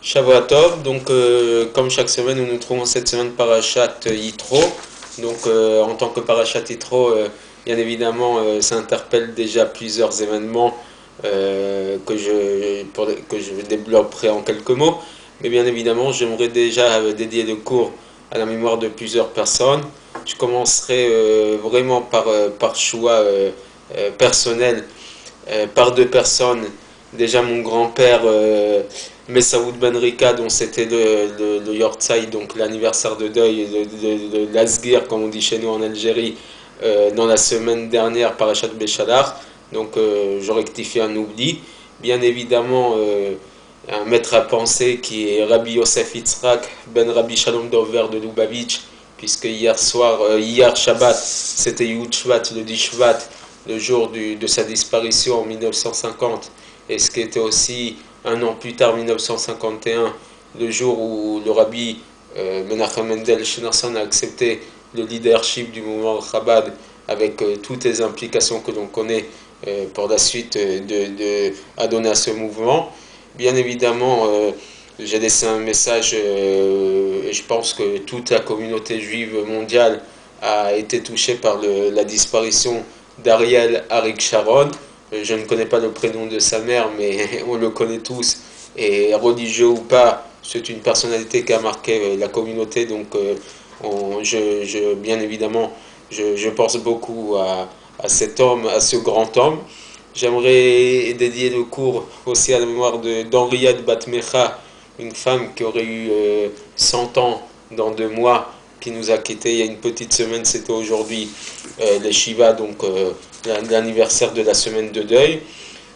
Shavua Tov, donc comme chaque semaine, nous nous trouvons cette semaine Parashat Yitro. Donc en tant que Parashat Yitro, bien évidemment, ça interpelle déjà plusieurs événements que je développerai en quelques mots. Mais bien évidemment, j'aimerais déjà dédier le cours à la mémoire de plusieurs personnes. Je commencerai vraiment par choix personnel, par deux personnes. Déjà mon grand-père Messaoud Ben Rika, dont c'était le Yortzai, donc l'anniversaire de deuil de l'Asgir, comme on dit chez nous en Algérie, dans la semaine dernière, Parashat Béchalar. Donc je rectifie un oubli. Bien évidemment, un maître à penser qui est Rabbi Yosef Yitzhak Ben Rabbi Shalom Dover de Lubavitch, puisque hier Shabbat, c'était Yud Shvat, le 10 Shvat, le jour de sa disparition en 1950, et ce qui était aussi un an plus tard, 1951, le jour où le rabbi Menachem Mendel Schneerson a accepté le leadership du mouvement Chabad avec toutes les implications que l'on connaît pour la suite à donner à ce mouvement. Bien évidemment, j'ai laissé un message et je pense que toute la communauté juive mondiale a été touchée par la disparition d'Ariel Arik Sharon. Je ne connais pas le prénom de sa mère, mais on le connaît tous. Et religieux ou pas, c'est une personnalité qui a marqué la communauté. Donc, bien évidemment, je pense beaucoup à cet homme, à ce grand homme. J'aimerais dédier le cours aussi à la mémoire d'Henriette Batmecha, une femme qui aurait eu 100 ans dans 2 mois, qui nous a quittés il y a une petite semaine, c'était aujourd'hui les Shiva, donc l'anniversaire de la semaine de deuil.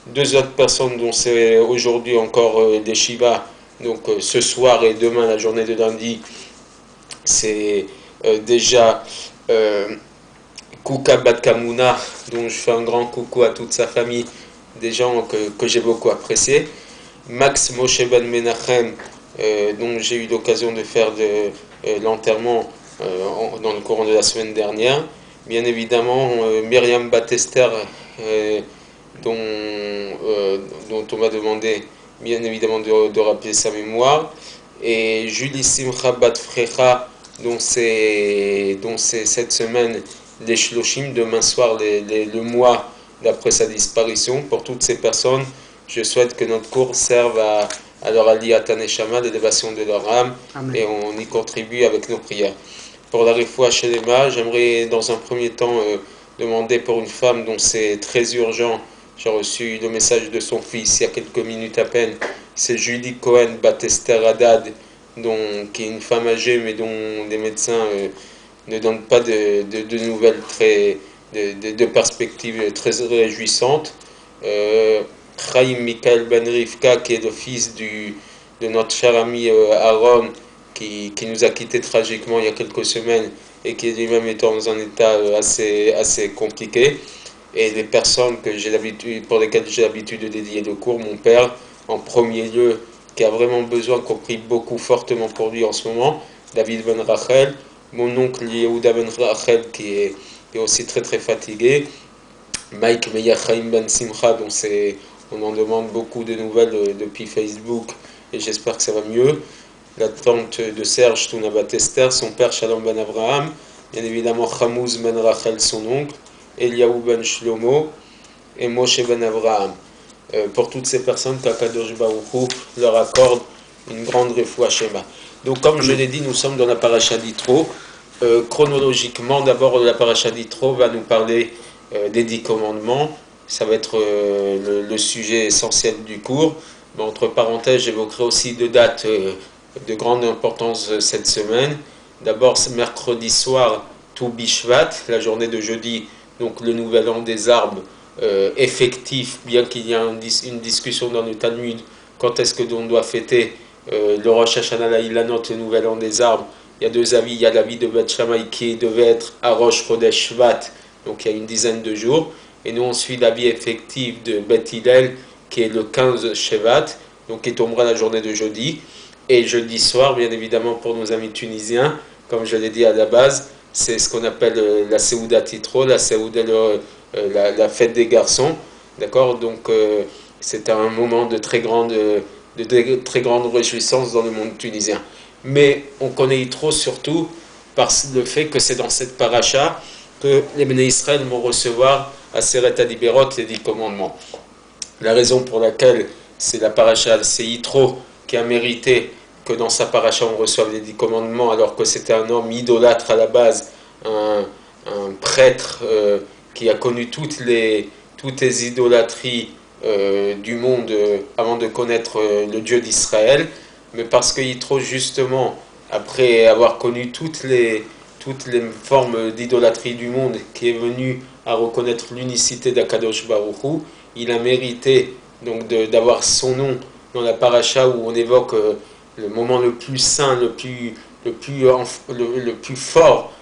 Deux autres personnes dont c'est aujourd'hui encore des Shiva, donc ce soir et demain, la journée de lundi, c'est déjà Kouka Batkamuna, dont je fais un grand coucou à toute sa famille, des gens que j'ai beaucoup appréciés. Max Moshe Ben Menachem, dont j'ai eu l'occasion de faire l'enterrement dans le courant de la semaine dernière. Bien évidemment, Myriam Batester, dont on m'a demandé bien évidemment de rappeler sa mémoire. Et Julie Simcha Batfrecha, dont c'est cette semaine les Shloshim, demain soir le mois d'après sa disparition. Pour toutes ces personnes, je souhaite que notre cours serve à leur aliyat neshama, l'élévation de leur âme. Amen. Et on y contribue avec nos prières. Pour la refoua shelema, j'aimerais dans un premier temps demander pour une femme dont c'est très urgent. J'ai reçu le message de son fils il y a quelques minutes à peine. C'est Julie Cohen Batester Haddad, qui est une femme âgée mais dont les médecins ne donnent pas de nouvelles de perspectives très réjouissantes. Chaim Michael Ben Rivka, qui est le fils de notre cher ami Aaron, qui nous a quittés tragiquement il y a quelques semaines et qui lui-même est dans un état assez compliqué. Et les personnes pour lesquelles j'ai l'habitude de dédier le cours, mon père en premier lieu, qui a vraiment besoin, qu'on prie beaucoup fortement pour lui en ce moment, David Ben Rachel, mon oncle Yehuda Ben Rachel qui est aussi très très fatigué, Mike Meyachaim Ben Simcha, dont on en demande beaucoup de nouvelles depuis Facebook et j'espère que ça va mieux. La tante de Serge Touna Batester, son père Shalom Ben Abraham, bien évidemment Chamouz Ben Rachel, son oncle, Eliaou Ben Shlomo et Moshe Ben Abraham. Pour toutes ces personnes, qu'Akadosh Baruch Hu leur accorde une grande refoua shema. Donc comme je l'ai dit, nous sommes dans la paracha d'Yitro. Chronologiquement, d'abord la paracha d'Yitro va nous parler des 10 commandements. Ça va être le sujet essentiel du cours. Mais entre parenthèses, j'évoquerai aussi 2 dates de grande importance cette semaine. D'abord, mercredi soir, Tu Bishvat, la journée de jeudi, donc le nouvel an des arbres effectif, bien qu'il y ait une discussion dans le Talmud, quand est-ce que l'on doit fêter le Rosh Hashanah l'Ilanot, le nouvel an des arbres. Il y a 2 avis, il y a l'avis de Beth Shammai qui devait être à Rosh Chodesh Shvat, donc il y a une dizaine de jours, et nous on suit l'avis effectif de Beth Hillel qui est le 15 Shevat, donc qui tombera la journée de jeudi. Et jeudi soir, bien évidemment pour nos amis tunisiens, comme je l'ai dit à la base, c'est ce qu'on appelle la Seouda Titro, la Seouda, la fête des garçons, d'accord. Donc c'est un moment de très grande de très grandes réjouissances dans le monde tunisien. Mais on connaît Yitro surtout par le fait que c'est dans cette paracha que les Béné Israël vont recevoir à Seret Adiberot les 10 commandements. La raison pour laquelle c'est la paracha, c'est Yitro qui a mérité que dans sa paracha on reçoive les 10 commandements, alors que c'était un homme idolâtre à la base, un prêtre qui a connu toutes les idolâtries du monde avant de connaître le Dieu d'Israël, mais parce que Yitro, justement, après avoir connu toutes les formes d'idolâtrie du monde, qui est venu à reconnaître l'unicité d'Akadosh Baruch Hu, il a mérité donc d'avoir son nom dans la paracha où on évoque le moment le plus saint, le plus fort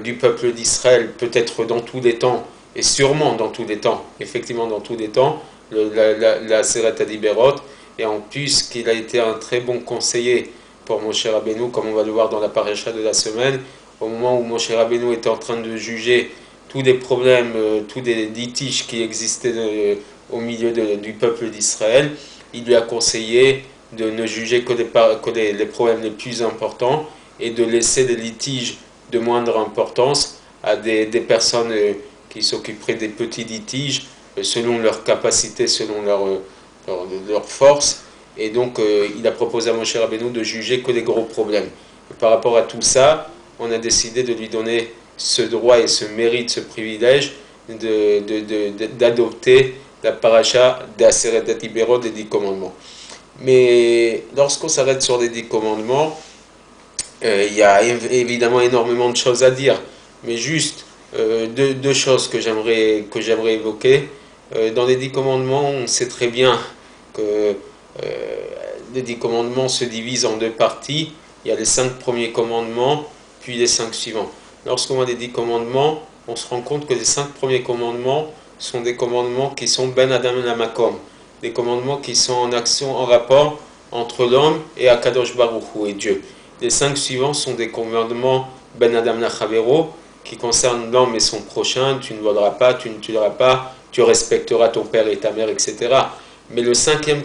du peuple d'Israël, peut-être dans tous les temps, et sûrement dans tous les temps, effectivement dans tous les temps, la Seret Adiberot, et en plus qu'il a été un très bon conseiller pour Moshe Rabbeinu, comme on va le voir dans la paracha de la semaine, au moment où Moshe Rabbeinu était en train de juger tous les problèmes, tous les litiges qui existaient au milieu du peuple d'Israël, il lui a conseillé de ne juger que les problèmes les plus importants et de laisser des litiges de moindre importance à des personnes qui s'occuperaient des petits litiges selon leur capacité, selon leur force. Et donc il a proposé à Moshe Rabbeinu de juger que les gros problèmes. Et par rapport à tout ça, on a décidé de lui donner ce droit et ce mérite, ce privilège d'adopter la paracha d'Aseret Adiberot des 10 commandements. Mais lorsqu'on s'arrête sur les 10 commandements, il y a évidemment énormément de choses à dire, mais juste deux choses que j'aimerais évoquer. Dans les 10 commandements, on sait très bien que les 10 commandements se divisent en deux parties. Il y a les 5 premiers commandements, puis les 5 suivants. Lorsqu'on voit les 10 commandements, on se rend compte que les 5 premiers commandements sont des commandements qui sont Ben Adam Lamakom, des commandements qui sont en action, en rapport entre l'homme et Akadosh Baruch Hu et Dieu. Les 5 suivants sont des commandements Ben Adam Lachavero, qui concernent l'homme et son prochain. Tu ne voleras pas, tu ne tueras pas, tu respecteras ton père et ta mère, etc. Mais le 5e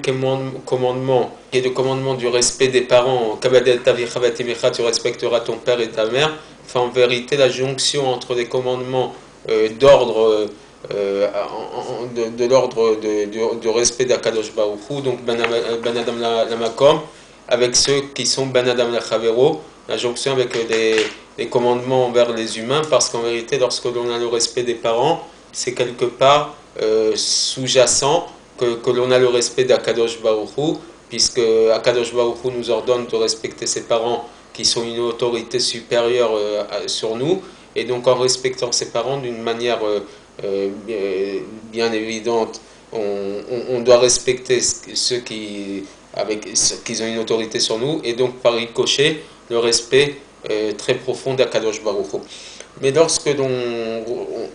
commandement, qui est le commandement du respect des parents, tu respecteras ton père et ta mère, fait en vérité la jonction entre les commandements d'ordre de l'ordre du respect d'Akadosh Baruch Hu, donc Ben Adam Lamakom, avec ceux qui sont Ben Adam Lachavero, la jonction avec les commandements envers les humains, parce qu'en vérité, lorsque l'on a le respect des parents, c'est quelque part sous-jacent que l'on a le respect d'Akadosh Baruch Hu, puisque Akadosh Baruch Hu nous ordonne de respecter ses parents qui sont une autorité supérieure sur nous, et donc en respectant ses parents d'une manière bien évidente, on doit respecter ceux qui ont une autorité sur nous, et donc par ricochet le respect très profond d'Akadosh Baruch Hu. Mais lorsque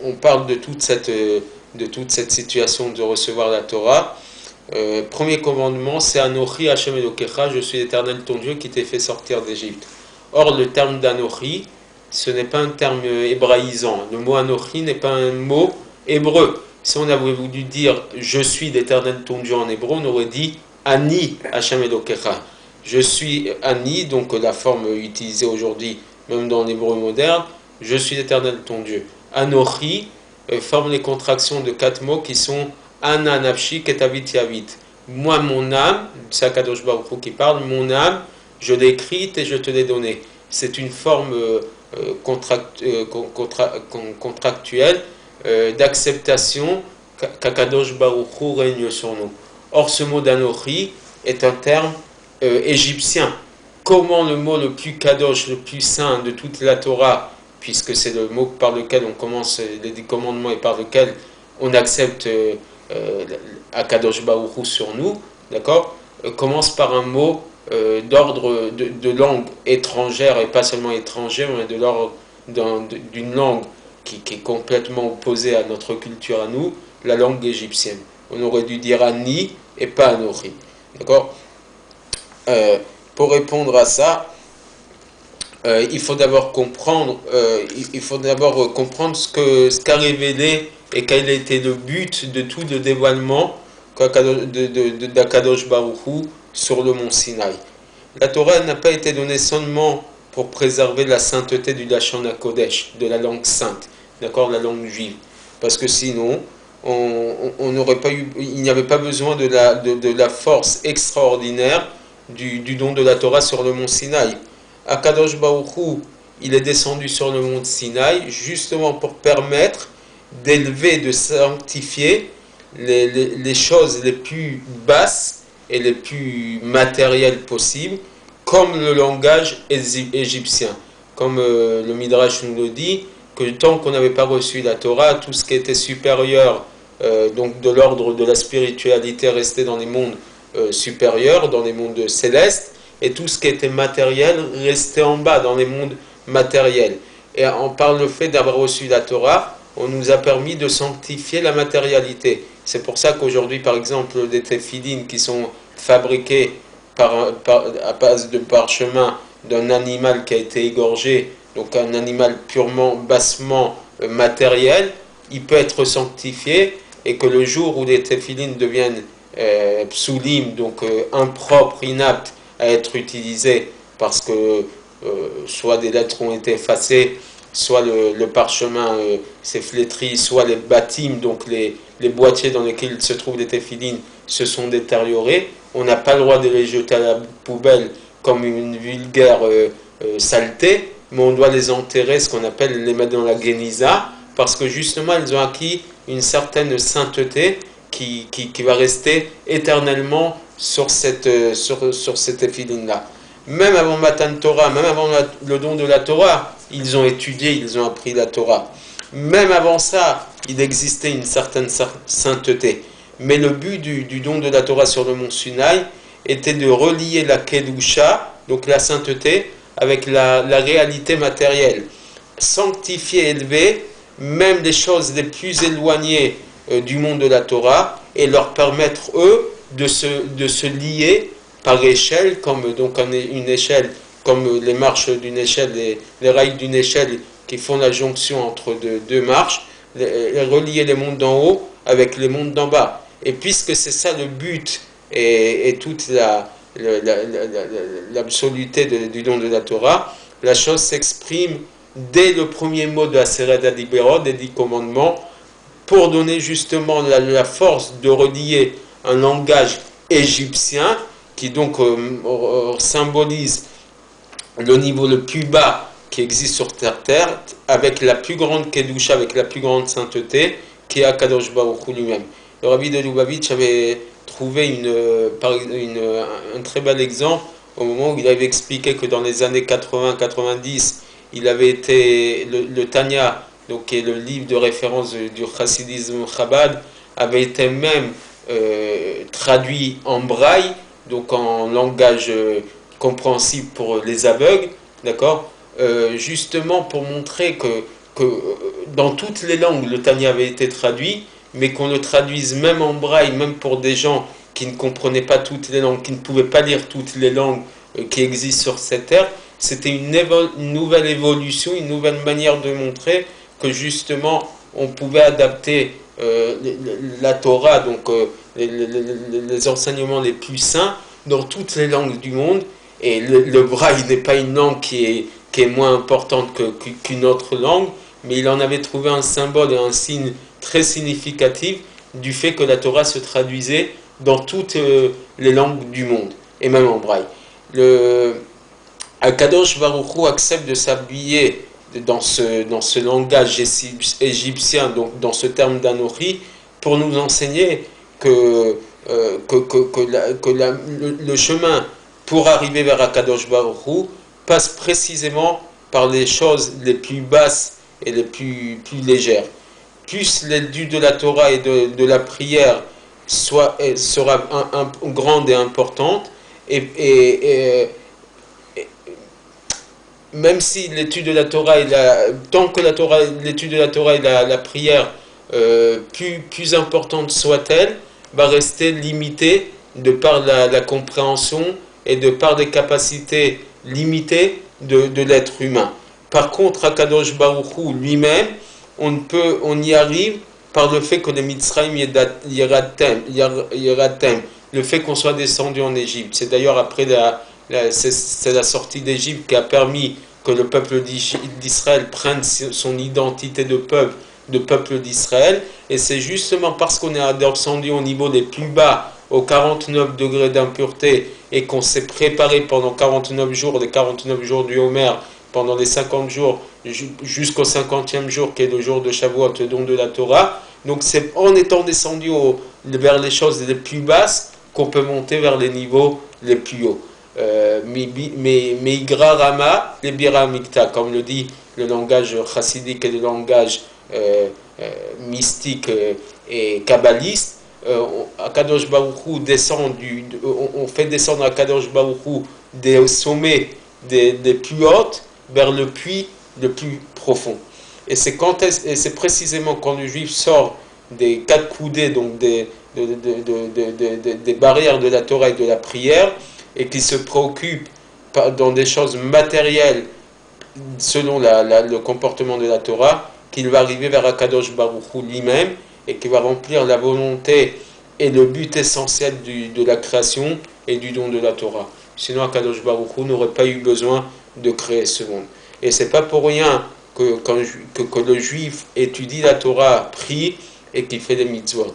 on parle de toute cette situation de recevoir la Torah, premier commandement, c'est Anochi Hashem Elokecha, je suis l'Éternel ton Dieu qui t'ai fait sortir d'Égypte. Or, le terme d'Anochi, ce n'est pas un terme hébraïsant. Le mot Anochi n'est pas un mot hébreu. Si on avait voulu dire je suis l'Éternel ton Dieu en hébreu, on aurait dit Ani Hashem Elokecha. Je suis Ani, donc la forme utilisée aujourd'hui, même dans l'hébreu moderne, je suis l'Éternel ton Dieu. Anochi forme les contractions de 4 mots qui sont Ana Nafshi Ketavit Yavit. Moi, mon âme, c'est Akadosh Baruch Hu qui parle, mon âme, je l'ai écrite et je te l'ai donnée. C'est une forme contractuelle d'acceptation qu'Akadosh Baruch Hu règne sur nous. Or, ce mot d'Anochi est un terme égyptien. Comment le mot le plus kadosh, le plus saint de toute la Torah, puisque c'est le mot par lequel on commence les 10 commandements et par lequel on accepte Akadosh Baruch Hu sur nous, d'accord, commence par un mot d'ordre de langue étrangère, et pas seulement étrangère, mais de l'ordre d'une langue qui est complètement opposée à notre culture à nous, la langue égyptienne. On aurait dû dire Ani et pas Anochi. D'accord. Pour répondre à ça, il faut d'abord comprendre, ce qu'a révélé et quel a été le but de tout le dévoilement d'Akadosh Baruch Hu sur le mont Sinaï. La Torah n'a pas été donnée seulement pour préserver la sainteté du Lashon HaKodesh, de la langue sainte, d'accord, la langue juive. Parce que sinon, on n'aurait pas eu, il n'y avait pas besoin de la force extraordinaire du don de la Torah sur le mont Sinaï. Akadosh Baruch Hu, il est descendu sur le mont Sinaï justement pour permettre d'élever, de sanctifier les choses les plus basses et les plus matérielles possibles, comme le langage égyptien. Comme le Midrash nous le dit, que tant qu'on n'avait pas reçu la Torah, tout ce qui était supérieur, donc de l'ordre de la spiritualité, restait dans les mondes supérieurs, dans les mondes célestes, et tout ce qui était matériel restait en bas, dans les mondes matériels. Et par le fait d'avoir reçu la Torah, on nous a permis de sanctifier la matérialité. C'est pour ça qu'aujourd'hui, par exemple, des téphilines qui sont fabriqués à base de parchemin d'un animal qui a été égorgé, donc un animal purement, bassement matériel, il peut être sanctifié, et que le jour où les téphilines deviennent psulim, donc impropres, inaptes à être utilisés, parce que soit des lettres ont été effacées, soit le parchemin s'est flétri, soit les bâtiments, donc les boîtiers dans lesquels se trouvent les téphilines, se sont détériorés. On n'a pas le droit de les jeter à la poubelle comme une vulgaire saleté, mais on doit les enterrer, ce qu'on appelle les mettre dans la guéniza, parce que justement elles ont acquis une certaine sainteté qui va rester éternellement sur cette téphiline-là. Même avant Matan Torah, même avant le don de la Torah, ils ont étudié, ils ont appris la Torah. Même avant ça, il existait une certaine sainteté. Mais le but du don de la Torah sur le mont Sinaï était de relier la Kedusha, donc la sainteté, avec la réalité matérielle. Sanctifier, élever, même les choses les plus éloignées du monde de la Torah, et leur permettre, eux, de se lier par échelle, comme donc une échelle, comme les marches d'une échelle, les rails d'une échelle qui font la jonction entre deux marches, relier les mondes d'en haut avec les mondes d'en bas. Et puisque c'est ça le but et toute l'absoluté du don de la Torah, la chose s'exprime dès le premier mot de la Seret HaDiberot, des 10 commandements, pour donner justement la force de relier un langage égyptien qui donc symbolise le niveau le plus bas qui existe sur terre, avec la plus grande Kedusha, avec la plus grande sainteté, qui est Akadosh Baruch Hu lui-même. Le Rabbi de Lubavitch avait trouvé un très bel exemple au moment où il avait expliqué que dans les années 80-90, il avait été, le Tanya, donc qui est le livre de référence du chassidisme Chabad, avait été même traduit en braille, donc en langage compréhensible pour les aveugles, d'accord, justement pour montrer que dans toutes les langues, le Tanya avait été traduit, mais qu'on le traduise même en braille, même pour des gens qui ne comprenaient pas toutes les langues, qui ne pouvaient pas lire toutes les langues qui existent sur cette terre, c'était une nouvelle évolution, une nouvelle manière de montrer que justement on pouvait adapter la Torah, donc les enseignements les plus saints, dans toutes les langues du monde. Et le braille n'est pas une langue qui est moins importante qu'une autre langue, mais il en avait trouvé un symbole et un signe très significatif du fait que la Torah se traduisait dans toutes les langues du monde, et même en braille. Akadosh Baruch Hu accepte de s'habiller dans ce langage égyptien, donc dans ce terme d'Anochi, pour nous enseigner que le chemin pour arriver vers Akadosh Baruch Hu passe précisément par les choses les plus basses et les plus légères. Plus l'étude de la Torah et de la prière sera grande et importante, et même si l'étude de la Torah tant que l'étude de la Torah et la prière plus importante soit-elle, va rester limitée de par la compréhension et de par des capacités limitées de l'être humain. Par contre, Akadosh Baruch Hu lui-même, on y arrive par le fait que les Mitzrayim Yeratem, le fait qu'on soit descendu en Égypte. C'est d'ailleurs après c'est la sortie d'Égypte qui a permis que le peuple d'Israël prenne son identité de peuple d'Israël. Et c'est justement parce qu'on est descendu au niveau des plus bas, aux 49 degrés d'impureté, et qu'on s'est préparé pendant 49 jours, les 49 jours du Homer, pendant les 50 jours, jusqu'au 50e jour, qui est le jour de Shavuot, le don de la Torah. Donc c'est en étant descendu vers les choses les plus basses qu'on peut monter vers les niveaux les plus hauts. Migra Rama, les Bira Mikta, comme le dit le langage chassidique et le langage mystique et kabbaliste. Akadosh Baruch Hu descend on fait descendre Akadosh Baruch Hu des sommets des plus hautes vers le puits le plus profond. Et c'est précisément quand le juif sort des 4 coudées, donc des barrières de la Torah et de la prière, et qui se préoccupe dans des choses matérielles selon le comportement de la Torah, qu'il va arriver vers Akadosh Baruch Hu lui-même, et qui va remplir la volonté et le but essentiel de la création et du don de la Torah. Sinon, Akadosh Baruch Hu n'aurait pas eu besoin de créer ce monde. Et c'est pas pour rien que le juif étudie la Torah, prie et qu'il fait des mitzvot.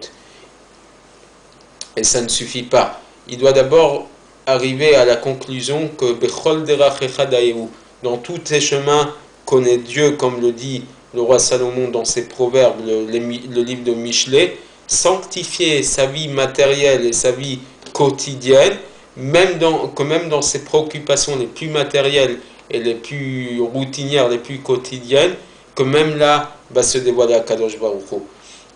Et ça ne suffit pas. Il doit d'abord arriver à la conclusion que Bechol derach echad hayehu, dans tous ces chemins connaît Dieu, comme le dit le roi Salomon dans ses proverbes, le livre de Michelet, sanctifier sa vie matérielle et sa vie quotidienne, même dans ses préoccupations les plus matérielles et les plus routinières, les plus quotidiennes, que même là va se dévoiler à Kadosh Baruch Hu.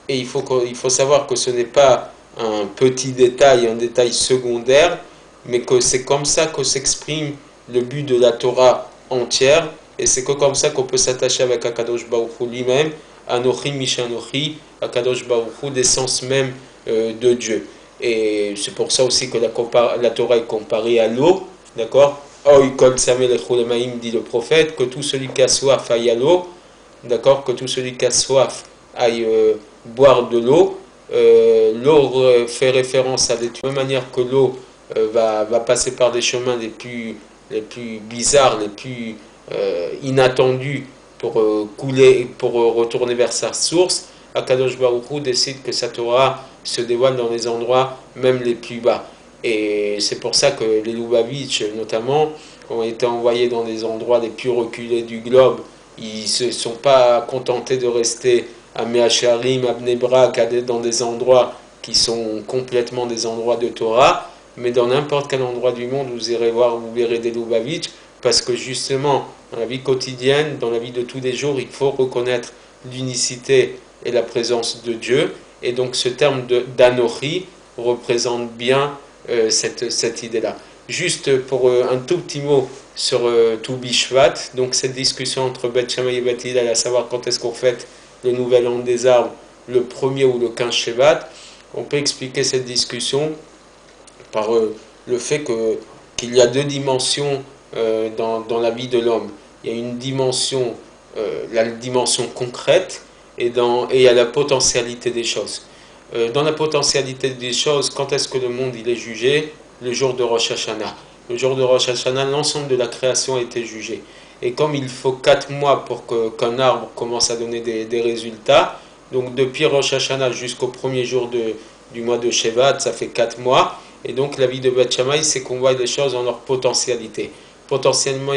Et il faut savoir que ce n'est pas un petit détail, un détail secondaire, mais que c'est comme ça que s'exprime le but de la Torah entière, et c'est que comme ça qu'on peut s'attacher avec Akadosh Baruch Hu lui-même, Anochi Mishanochi, Akadosh Baruch Hu, l'essence même de Dieu. Et c'est pour ça aussi que la Torah est comparée à l'eau, d'accord? Oy kol sameh lechulemaim, dit le prophète, que tout celui qui a soif aille à l'eau, d'accord? Que tout celui qui a soif aille boire de l'eau. L'eau fait référence à de la même manière que l'eau va passer par des chemins les plus bizarres, les plus inattendus pour couler, pour retourner vers sa source. Akadosh Baruch Hu décide que sa Torah se dévoile dans les endroits même les plus bas. Et c'est pour ça que les Lubavitch, notamment, ont été envoyés dans les endroits les plus reculés du globe. Ils ne se sont pas contentés de rester à Meacharim, à Bnei Brak, dans des endroits qui sont complètement des endroits de Torah, mais dans n'importe quel endroit du monde, vous irez voir, vous verrez des Lubavitch, parce que justement, dans la vie quotidienne, dans la vie de tous les jours, il faut reconnaître l'unicité et la présence de Dieu, et donc ce terme d'Anochi représente bien cette idée-là. Juste pour un tout petit mot sur Tu Bishvat, donc cette discussion entre Beth Shammai et Beth Hillel, à savoir quand est-ce qu'on fête le nouvel an des arbres, le 1er ou le 15 Shevat, on peut expliquer cette discussion par le fait qu'il y a 2 dimensions dans la vie de l'homme. Il y a une dimension, la dimension concrète, et il y a la potentialité des choses. Dans la potentialité des choses, quand est-ce que le monde il est jugé? Le jour de Rosh Hashanah. Le jour de Rosh Hashanah, l'ensemble de la création a été jugé. Et comme il faut 4 mois pour qu'un arbre commence à donner des résultats, donc depuis Rosh Hashanah jusqu'au premier jour du mois de Shevat, ça fait 4 mois. Et donc la vie de Beth Shammai, c'est qu'on voit les choses en leur potentialité. Potentiellement,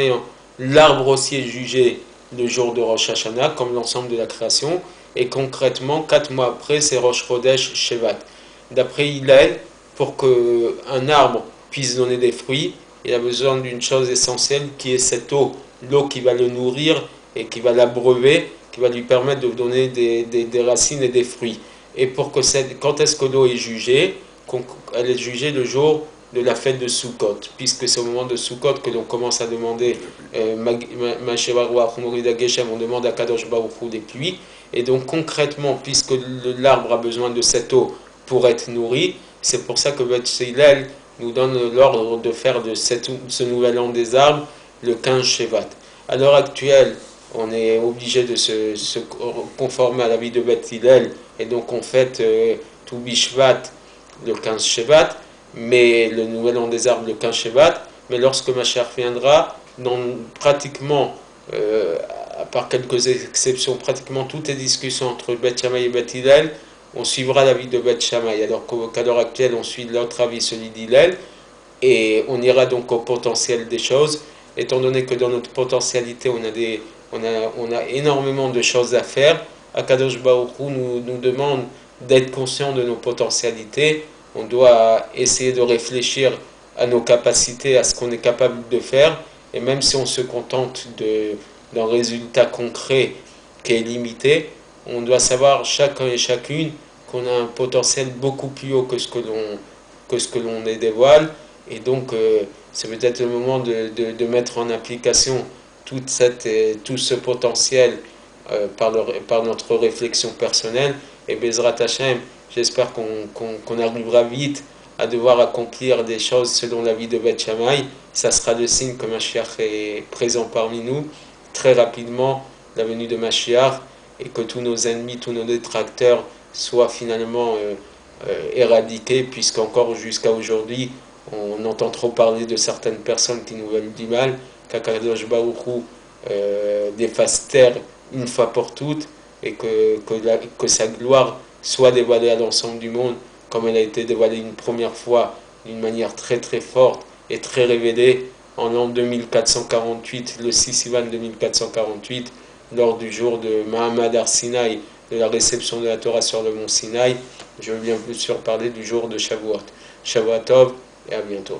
l'arbre aussi est jugé le jour de Rosh Hashanah, comme l'ensemble de la création. Et concrètement, 4 mois après, c'est Rosh Chodesh Shevat. D'après Hillel, pour qu'un arbre puisse donner des fruits, il a besoin d'une chose essentielle qui est cette eau, l'eau qui va le nourrir et qui va l'abreuver, qui va lui permettre de donner des racines et des fruits. Et quand est-ce que l'eau est jugée? Elle est jugée le jour de la fête de Sukkot, puisque c'est au moment de Sukkot que l'on commence à demander on demande à Kadosh Baruch Hu des pluies. Et donc concrètement, puisque l'arbre a besoin de cette eau pour être nourri, c'est pour ça que Beth Hillel nous donne l'ordre de faire de ce nouvel an des arbres le 15 Shevat. À l'heure actuelle, on est obligé de se conformer à la vie de Beth Hillel, et donc on fête Tu Bishvat le 15 Shevat, mais le nouvel an des arbres le 15 Shevat. Mais lorsque Mashiach viendra, pratiquement, à part quelques exceptions, pratiquement toutes les discussions entre Beth Shammai et Beth Hillel, on suivra l'avis de Beth Shammai, alors qu'à l'heure actuelle, on suit l'autre avis, celui d'Hillel, et on ira donc au potentiel des choses, étant donné que dans notre potentialité, on a énormément de choses à faire. Akadosh Baruch Hu nous demande d'être conscient de nos potentialités. On doit essayer de réfléchir à nos capacités, à ce qu'on est capable de faire, et même si on se contente d'un résultat concret qui est limité, on doit savoir chacun et chacune qu'on a un potentiel beaucoup plus haut que ce que l'on dévoile, et donc c'est peut-être le moment de mettre en application tout ce potentiel par notre réflexion personnelle, et Bezrat Hashem, j'espère qu'on arrivera vite à devoir accomplir des choses selon la vie de Beth Shammai. Ça sera le signe que Mashiach est présent parmi nous très rapidement, la venue de Mashiach, et que tous nos ennemis, tous nos détracteurs soient finalement éradiqués, puisqu'encore jusqu'à aujourd'hui, on entend trop parler de certaines personnes qui nous veulent du mal, qu'Akadosh Baruch Hu défasse terre une fois pour toutes, et que sa gloire soit dévoilée à l'ensemble du monde, comme elle a été dévoilée une première fois d'une manière très très forte et très révélée en l'an 2448, le 6 Sivan 2448, lors du jour de Mahamad Ar-Sinaï, de la réception de la Torah sur le mont Sinaï. Je veux bien sûr parler du jour de Shavuot. Shavuot Tov, et à bientôt.